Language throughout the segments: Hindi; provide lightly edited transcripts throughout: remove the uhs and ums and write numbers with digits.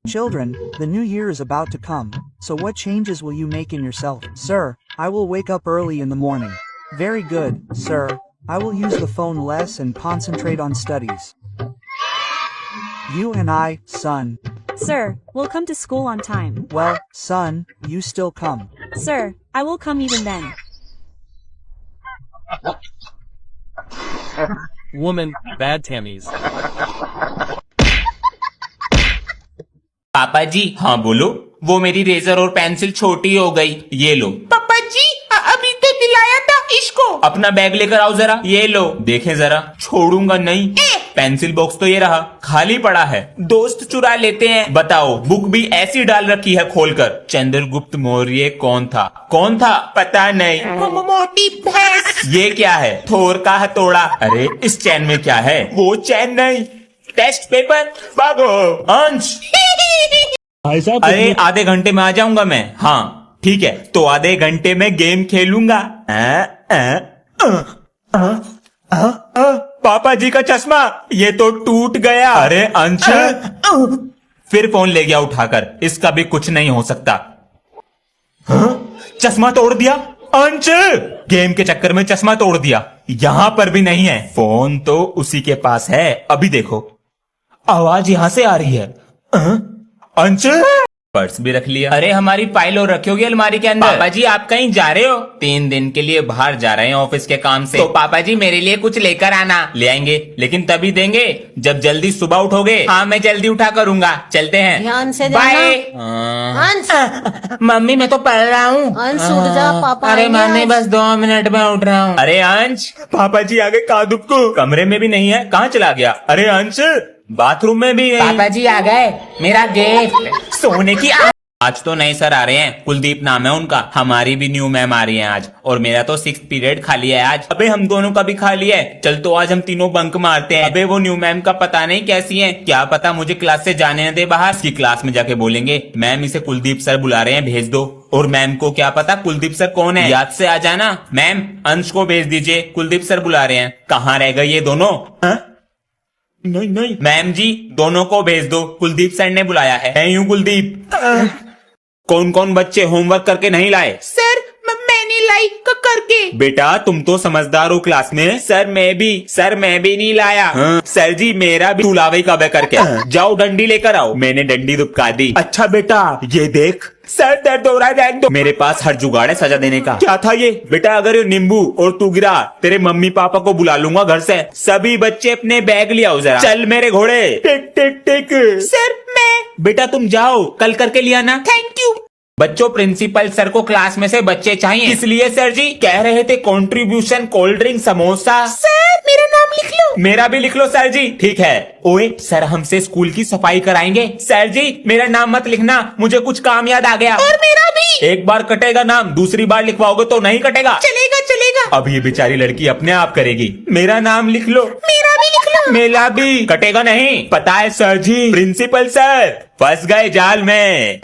Children, the new year is about to come, so what changes will you make in yourself? Sir, I will wake up early in the morning. Very good, sir. I will use the phone less and concentrate on studies. You and I, son. Sir, we'll come to school on time. Well, son, you still come. Sir, I will come even then. Woman, bad Tammys. पापा जी हाँ बोलो। वो मेरी रेजर और पेंसिल छोटी हो गई, ये लो। पापा जी अभी तो दिलाया था इसको। अपना बैग लेकर आओ जरा, ये लो। देखें जरा, छोड़ूंगा नहीं। पेंसिल बॉक्स तो ये रहा, खाली पड़ा है। दोस्त चुरा लेते हैं। बताओ, बुक भी ऐसी डाल रखी है खोलकर। चंद्रगुप्त मौर्य कौन था? कौन था? पता नहीं। मोटी भैंस। ये क्या है? थोर का हथौड़ा। अरे इस चैन में क्या है? वो चैन नहीं, टेस्ट पेपर। भागो अंश। अरे आधे घंटे में आ जाऊंगा मैं। हाँ ठीक है, तो आधे घंटे में गेम खेलूंगा। पापा जी का चश्मा, ये तो टूट गया। अरे अंश, फिर फोन ले गया उठाकर। इसका भी कुछ नहीं हो सकता। चश्मा तोड़ दिया अंश। गेम के चक्कर में चश्मा तोड़ दिया। यहां पर भी नहीं है। फोन तो उसी के पास है। अभी देखो, आवाज यहां से आ रही है। अंश, पर्स भी रख लिया। अरे हमारी फाइल और रखोगे अलमारी के अंदर। पापा जी आप कहीं जा रहे हो? 3 दिन के लिए बाहर जा रहे हैं ऑफिस के काम से। तो पापा जी मेरे लिए कुछ लेकर आना। ले आएंगे, लेकिन तभी देंगे जब जल्दी सुबह उठोगे। हाँ मैं जल्दी उठा करूंगा। चलते हैं, ध्यान से बाय। अंश, मम्मी मैं तो पढ़ रहा हूँ। अंश उठ जा, पापा अरे आएंगे मम्मी आज। बस 2 मिनट में उठ रहा हूँ। अरे अंश, पापा जी आ गए। कहाँ दुपको? कमरे में भी नहीं है, कहाँ चला गया? अरे अंश, बाथरूम में भी नहीं। पापा जी आ गए, मेरा गिफ्ट। सोने की आज तो नए सर आ रहे हैं, कुलदीप नाम है उनका। हमारी भी न्यू मैम आ रही है आज, और मेरा तो 6th पीरियड खाली है आज। अबे हम दोनों का भी खाली है। चल तो आज हम तीनों बंक मारते हैं। अबे वो न्यू मैम का पता नहीं कैसी है, क्या पता मुझे क्लास से जाने न दे बाहर। इसकी क्लास में जाके बोलेंगे मैम इसे कुलदीप सर बुला रहे हैं, भेज दो। और मैम को क्या पता कुलदीप सर कौन है। याद से आ जाना मैम, अंश को भेज दीजिए, कुलदीप सर बुला रहे हैं। कहाँ रह गए ये दोनों? नहीं नहीं मैम जी, दोनों को भेज दो, कुलदीप सर ने बुलाया है। मैं यूं कुलदीप। कौन कौन बच्चे होमवर्क करके नहीं लाए? सर मैं नहीं लाई करके। बेटा तुम तो समझदार हो क्लास में। सर मैं भी नहीं लाया। सर जी मेरा भी। तू लावे कब है करके? जाओ डंडी लेकर आओ। मैंने डंडी दुबका दी। अच्छा बेटा ये देख, सर दर्द हो रहा है, दो। मेरे पास हर जुगाड़ है सजा देने का। क्या था ये? बेटा अगर ये नींबू और तू गिरा, तेरे मम्मी पापा को बुला लूंगा घर से। सभी बच्चे अपने बैग ले आओ जरा। चल मेरे घोड़े। टिक टिक टिक। सर मैं। बेटा तुम जाओ, कल करके लिया ना। Thank you. बच्चों प्रिंसिपल सर को क्लास में से बच्चे चाहिए। इसलिए सर जी कह रहे थे contribution cold drink samosa. Sir मेरा नाम लिख लो। मेरा भी लिख लो सर जी। ठीक है। ओए सर हमसे स्कूल की सफाई कराएंगे। सर जी मेरा नाम मत लिखना, मुझे कुछ काम याद आ गया। और मेरा भी। एक बार कटेगा नाम, दूसरी बार लिखवाओगे तो नहीं कटेगा। चलेगा चलेगा। अब ये बेचारी लड़की अपने आप करेगी। मेरा नाम लिख लो। मेरा भी लिख लो। मेरा भी। कटेगा नहीं, पता है सर जी। प्रिंसिपल सर फंस गए जाल में।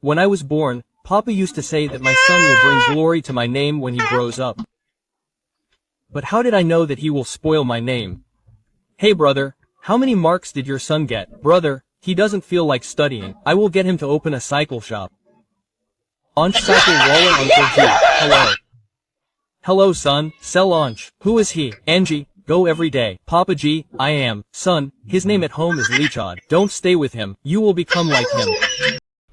When I was born, Papa used to say that my son will bring glory to my name when he grows up. But how did I know that he will spoil my name? Hey brother, how many marks did your son get? Brother, he doesn't feel like studying. I will get him to open a cycle shop. Ansh cycle wallet Uncle G. Hello. Hello son, sell Ansh. Who is he? Angie. Go every day. Papa G, I am. Son, his name at home is Lichad. Don't stay with him. You will become like him.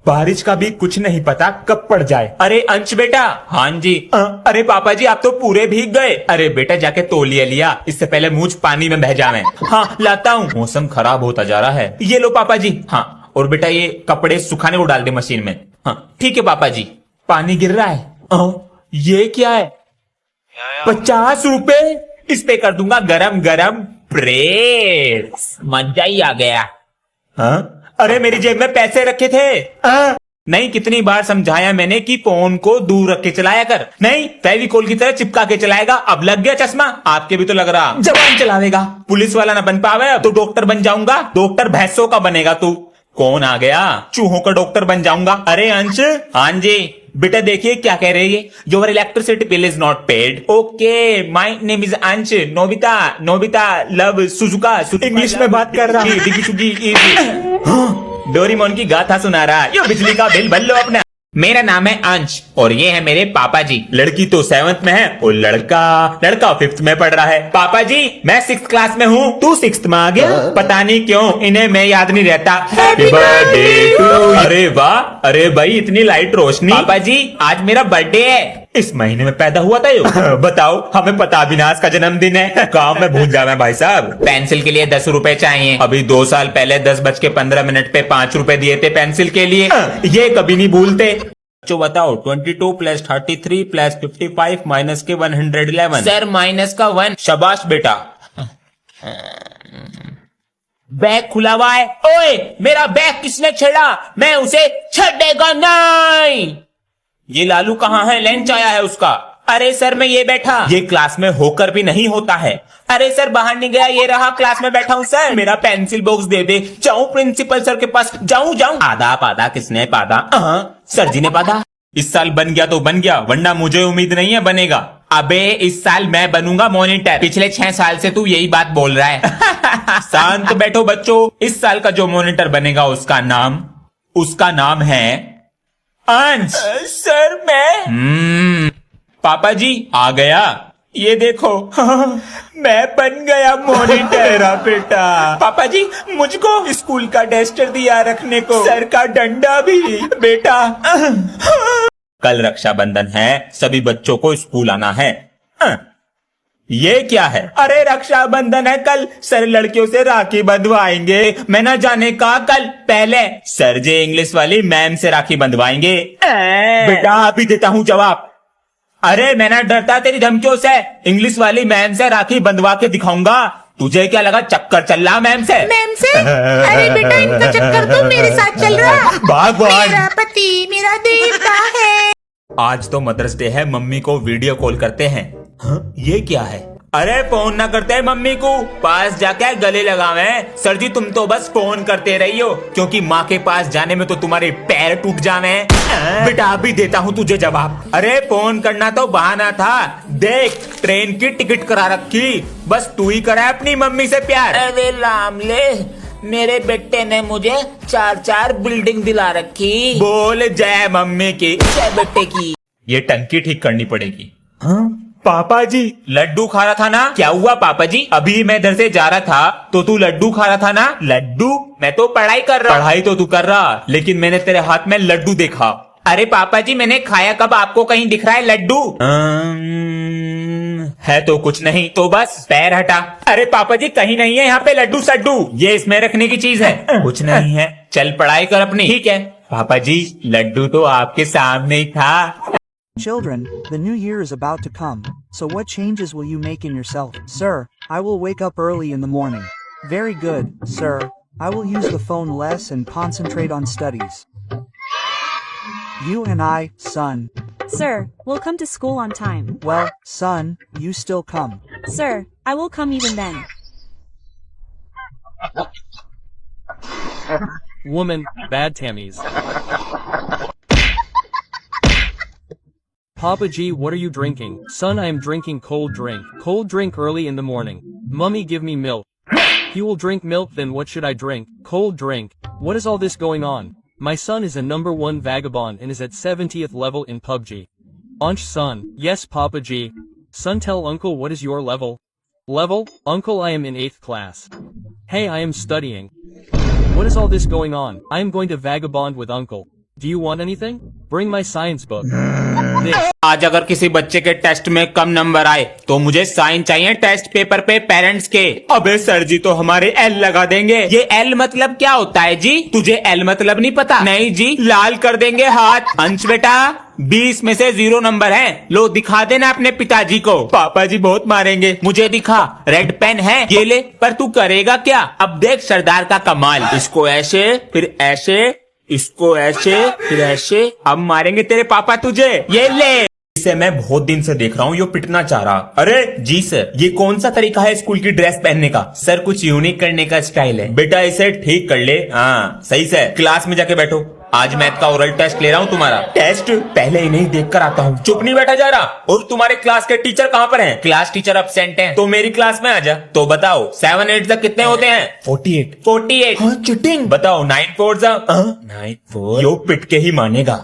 बारिश का भी कुछ नहीं पता कब पड़ जाए। अरे अंश बेटा। हाँ जी। अरे पापा जी आप तो पूरे भीग गए। अरे बेटा जाके तौलिया लिया, इससे पहले मुझ पानी में बह जावे। हाँ लाता हूँ। मौसम खराब होता जा रहा है। ये लो पापा जी। हाँ और बेटा ये कपड़े सुखाने को डाल दे मशीन में। हाँ ठीक है पापा जी। पानी गिर रहा है। ये क्या है? 50 रुपए। इस पे कर दूंगा गरम गरम प्रेस। मजा ही आ गया। हाँ अरे मेरी जेब में पैसे रखे थे। नहीं कितनी बार समझाया मैंने कि फोन को दूर रख के चलाया कर। नहीं फेविकोल की तरह चिपका के चलाएगा। अब लग गया चश्मा। आपके भी तो लग रहा। जबान चलावेगा। पुलिस वाला ना बन पावे तो डॉक्टर बन जाऊंगा। डॉक्टर भैंसों का बनेगा तू। कौन आ गया? चूहों का डॉक्टर बन जाऊंगा। अरे अंश। हाँ जी बेटा देखिए क्या कह रही है, your electricity bill is not paid. Okay, my name is Ansh, Nobita Nobita love Suzuka. English में बात कर रहा है। डोरीमोन की गाथा सुना रहा है। यो बिजली का बिल भर लो अपना। मेरा नाम है अंश और ये है मेरे पापा जी। लड़की तो 7th में है और लड़का 5th में पढ़ रहा है। पापा जी मैं 6th क्लास में हूँ, तू 6th में आ गया। पता नहीं क्यों इन्हें मैं याद नहीं रहता। Happy birthday to. अरे वाह, अरे भाई इतनी लाइट रोशनी। पापा जी आज मेरा बर्थडे है। इस महीने में पैदा हुआ था यो। बताओ, हमें पता भी ना आज का जन्मदिन है। काम में भूल जाना भाई साहब। पेंसिल के लिए 10 रुपए चाहिए। अभी 2 साल पहले 10:15 पे 5 रुपए दिए थे पेंसिल के लिए। ये कभी नहीं भूलते। जो बताओ 22 + 33 + 55 माइनस के 111। सर माइनस का 1। शाबाश बेटा। बैग खुला हुआ है। ओए मेरा बैग किसने छेड़ा? मैं उसे छेड़ेगा नहीं। ये लालू कहाँ है? लंच आया है उसका। अरे सर मैं ये बैठा। ये क्लास में होकर भी नहीं होता है। अरे सर बाहर नहीं गया, ये रहा क्लास में बैठा हूँ। सर मेरा पेंसिल बॉक्स दे दे। जाऊं प्रिंसिपल सर के पास? जाऊं। आधा पादा किसने पादा? सर जी ने पादा। इस साल बन गया तो बन गया, वरना मुझे उम्मीद नहीं है बनेगा। अबे इस साल मैं बनूंगा मॉनिटर। पिछले 6 साल से तू यही बात बोल रहा है। शांत बैठो बच्चों। इस साल का जो मॉनिटर बनेगा उसका नाम है अंश। सर मैं पापा जी आ गया। ये देखो मैं बन गया मॉनिटर। बेटा पापा जी मुझको स्कूल का डस्टर दिया रखने को, सर का डंडा भी। बेटा कल रक्षाबंधन है, सभी बच्चों को स्कूल आना है। ये क्या है? अरे रक्षाबंधन है कल, सर लड़कियों से राखी बंधवाएंगे। मैं ना जाने का कल पहले सर जे इंग्लिश वाली मैम से राखी बंधवाएंगे। बेटा अभी देता हूँ जवाब। अरे मैं ना डरता तेरी धमकियों से। इंग्लिश वाली मैम से राखी बंधवा के दिखाऊंगा। तुझे क्या लगा चक्कर चल रहा मैम से? अरे बेटा इनका चक्कर तो मेरे साथ चल रहा है। भगवान मेरा पति मेरा देवता है। आज तो मदर्स डे है, मम्मी को वीडियो कॉल करते हैं। ये क्या है? अरे फोन ना करते मम्मी को, पास जाके गले लगावे। सर जी तुम तो बस फोन करते रही हो, क्योंकि माँ के पास जाने में तो तुम्हारे पैर टूट जावे। बेटा अभी देता हूँ तुझे जवाब। अरे फोन करना तो बहाना था। देख ट्रेन की टिकट करा रखी, बस तू ही करा अपनी मम्मी से प्यार। अरे लामले, मेरे बेटे ने मुझे 4 बिल्डिंग दिला रखी। बोल जय मम्मी की। जय बेटे की। ये टंकी ठीक करनी पड़ेगी। पापा जी लड्डू खा रहा था ना? क्या हुआ पापा जी? अभी मैं इधर से जा रहा था तो तू लड्डू खा रहा था ना? लड्डू? मैं तो पढ़ाई कर रहा। पढ़ाई तो तू कर रहा, लेकिन मैंने तेरे हाथ में लड्डू देखा। अरे पापा जी मैंने खाया कब? आपको कहीं दिख रहा है लड्डू? है तो कुछ नहीं, तो बस पैर हटा। अरे पापा जी कहीं नहीं है यहाँ पे लड्डू सड्डू, ये इसमें रखने की चीज है। कुछ नहीं है, चल पढ़ाई कर अपनी। ठीक है पापा जी, लड्डू तो आपके सामने ही था। Children, the new year is about to come, so what changes will you make in yourself? Sir, I will wake up early in the morning. Very good, sir. I will use the phone less and concentrate on studies. You and I, son. Sir, will come to school on time. Well, son, you still come. Sir, I will come even then. Woman, bad Tammys. Papa G, what are you drinking? Son, I am drinking cold drink. Cold drink early in the morning. Mummy, give me milk. He will drink milk, then what should I drink? Cold drink. What is all this going on? My son is a #1 vagabond and is at 70th level in PUBG. Ansh son, yes Papa G. Son, tell uncle what is your level? Level? Uncle, I am in 8th class. Hey, I am studying. What is all this going on? I am going to vagabond with uncle. Do you want anything? Bring my science book. This. आज अगर किसी बच्चे के टेस्ट में कम नंबर आए तो मुझे साइन चाहिए टेस्ट पेपर पे पेरेंट्स के। अबे सर जी तो हमारे एल लगा देंगे। ये एल मतलब क्या होता है जी? तुझे एल मतलब नहीं पता? नहीं जी, लाल कर देंगे हाथ। अंश बेटा 20 में से 0 नंबर है, लो दिखा देना अपने पिताजी को। पापा जी बहुत मारेंगे। मुझे दिखा, रेड पेन है, ये ले। पर तू करेगा क्या? अब देख सरदार का कमाल। इसको ऐसे, फिर ऐसे, इसको ऐसे, फिर ऐसे। अब मारेंगे तेरे पापा तुझे। ये ले। इसे मैं बहुत दिन से देख रहा हूँ, यो पिटना चाह रहा। अरे जी सर, ये कौन सा तरीका है स्कूल की ड्रेस पहनने का? सर कुछ यूनिक करने का स्टाइल है। बेटा इसे ठीक कर ले। हाँ सही से। क्लास में जाके बैठो। आज मैथ का ओरल टेस्ट ले रहा हूँ तुम्हारा। टेस्ट पहले इन्हें देख कर आता हूँ। चुप नहीं बैठा जा रहा। और तुम्हारे क्लास के टीचर कहाँ पर हैं? क्लास टीचर अब्सेंट हैं। तो मेरी क्लास में आ जा। तो बताओ 7 8 तक कितने होते हैं? 48। हाँ चिटिंग। बताओ 9 4 9 4 यो पिट के ही मानेगा।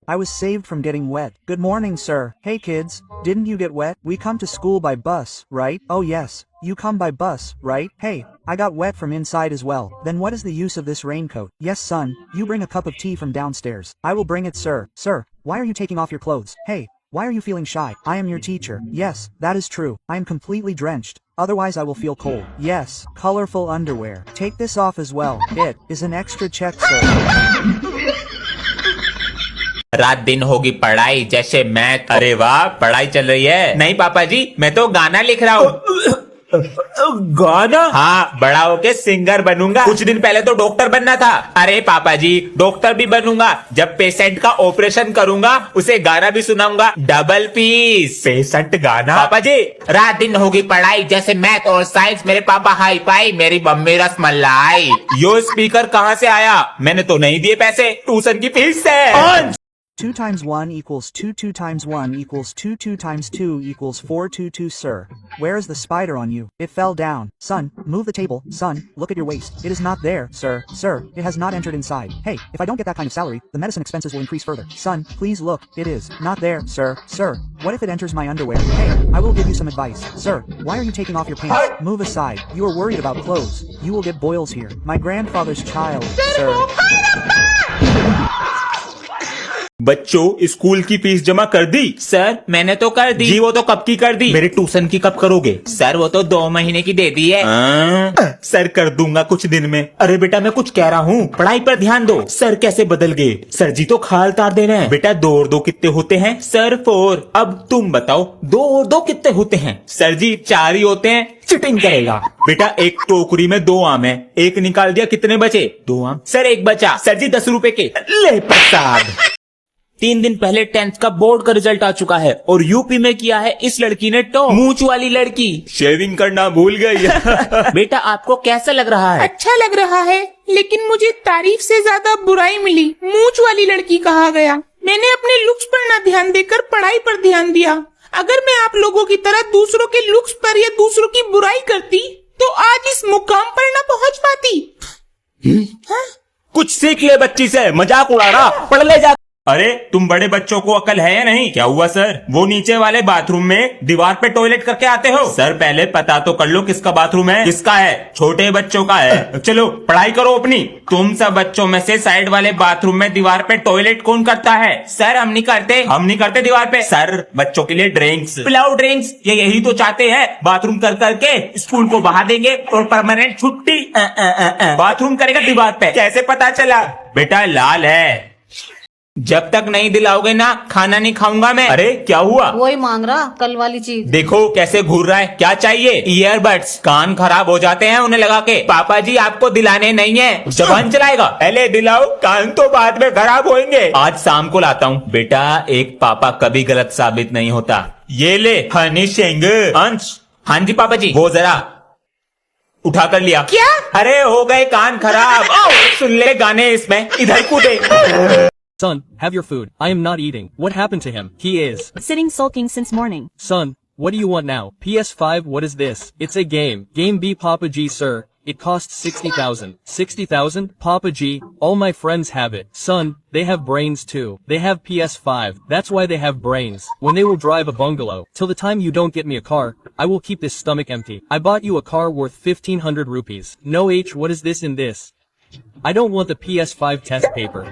I was saved from getting wet. Good morning, sir. Hey kids, didn't you get wet? We come to school by bus, right? Oh yes, you come by bus, right? Hey, I got wet from inside as well. Then what is the use of this raincoat? Yes son, you bring a cup of tea from downstairs. I will bring it sir. Sir, why are you taking off your clothes? Hey, why are you feeling shy? I am your teacher. Yes, that is true. I am completely drenched. Otherwise I will feel cold. Yes, colorful underwear. Take this off as well. It is an extra check sir. रात दिन होगी पढ़ाई जैसे मैथ। अरे वाह, पढ़ाई चल रही है। नहीं पापा जी, मैं तो गाना लिख रहा हूँ। गाना? हाँ, बड़ा होके सिंगर बनूंगा। कुछ दिन पहले तो डॉक्टर बनना था। अरे पापा जी, डॉक्टर भी बनूंगा। जब पेशेंट का ऑपरेशन करूंगा उसे गाना भी सुनाऊंगा। Double piece. पेशेंट गाना? पापा जी, रात दिन होगी पढ़ाई जैसे मैथ और साइंस। मेरे पापा हाई फाई, मेरी मम्मी रसमलाई। यो स्पीकर कहाँ से आया? मैंने तो नहीं दिए पैसे, ट्यूशन की फीस से। 2 times 1 equals 2, 2 times 1 equals 2, 2 times 2 equals 4, 2, 2 sir. Where is the spider on you? It fell down. Son, move the table. Son, look at your waist. It is not there, sir. Sir, it has not entered inside. Hey, if I don't get that kind of salary, the medicine expenses will increase further. Son, please look. It is not there, sir. Sir, what if it enters my underwear? Hey, I will give you some advice. Sir, why are you taking off your pants? Move aside. You are worried about clothes. You will get boils here. My grandfather's child, sir. बच्चों, स्कूल की फीस जमा कर दी? सर, मैंने तो कर दी। जी, वो तो कब की कर दी? मेरे ट्यूशन की कब करोगे? सर, वो तो 2 महीने की दे दी है। सर, कर दूंगा कुछ दिन में। अरे बेटा, मैं कुछ कह रहा हूँ, पढ़ाई पर ध्यान दो। सर कैसे बदल गए? सर जी तो खाल तार दे रहे हैं। बेटा, 2 और 2 कितने होते हैं? सर 4। अब तुम बताओ, 2 और 2 कितने होते हैं? सर जी 4 ही होते हैं। चिटिंग करेगा। बेटा, एक टोकरी में 2 आम है, एक निकाल दिया, कितने बचे? 2 आम। सर, एक बचा। सर जी 10 रुपए के। ले प्रसाद। 3 दिन पहले 10th का बोर्ड का रिजल्ट आ चुका है और यूपी में किया है इस लड़की ने टॉप। मूंछ वाली लड़की शेविंग करना भूल गई। बेटा, आपको कैसा लग रहा है? अच्छा लग रहा है, लेकिन मुझे तारीफ से ज्यादा बुराई मिली। मूंछ वाली लड़की कहा गया। मैंने अपने लुक्स पर न ध्यान देकर पढ़ाई पर ध्यान दिया। अगर मैं आप लोगों की तरह दूसरों के लुक्स पर या दूसरों की बुराई करती तो आज इस मुकाम पर न पहुंच पाती। कुछ सीख ले बच्ची से, मजाक उड़ा रहा। पढ़ ले जा। अरे, तुम बड़े बच्चों को अकल है या नहीं? क्या हुआ सर? वो नीचे वाले बाथरूम में दीवार पे टॉयलेट करके आते हो? सर, पहले पता तो कर लो किसका बाथरूम है। किसका है? छोटे बच्चों का है। चलो पढ़ाई करो अपनी। तुम सब बच्चों में से साइड वाले बाथरूम में दीवार पे टॉयलेट कौन करता है? सर, हम नहीं करते। हम नहीं करते दीवार पे। सर, बच्चों के लिए ड्रिंक्स पिलाओ। ड्रिंक्स ये यही तो चाहते हैं। बाथरूम कर करके स्कूल को बहा देंगे और परमानेंट छुट्टी। बाथरूम करेगा दीवार पे। कैसे पता चला? बेटा, लाल है। जब तक नहीं दिलाओगे ना, खाना नहीं खाऊंगा मैं। अरे क्या हुआ? वही मांग रहा, कल वाली चीज। देखो कैसे घूर रहा है। क्या चाहिए? ईयरबड्स। कान खराब हो जाते हैं उन्हें लगा के। पापा जी, आपको दिलाने नहीं है। जबान चलाएगा। पहले दिलाओ, कान तो बाद में खराब होंगे। आज शाम को लाता हूँ। बेटा, एक पापा कभी गलत साबित नहीं होता। ये ले हनी सिंह। अंश। हाँ जी पापा जी। वो जरा उठा कर लिया। क्या? अरे हो गए कान खराब। सुन ले गाने इसमें। इधर कूदे। Son, have your food. I am not eating. What happened to him? He is Sitting sulking since morning. Son, what do you want now? PS5, what is this? It's a game. Game B, Papa G, sir. It costs 60,000. 60,000? Papa G, all my friends have it. Son, they have brains too. They have PS5. That's why they have brains. When they will drive a bungalow. Till the time you don't get me a car, I will keep this stomach empty. I bought you a car worth 1,500 rupees. No H, what is this in this? I don't want the PS5 test paper.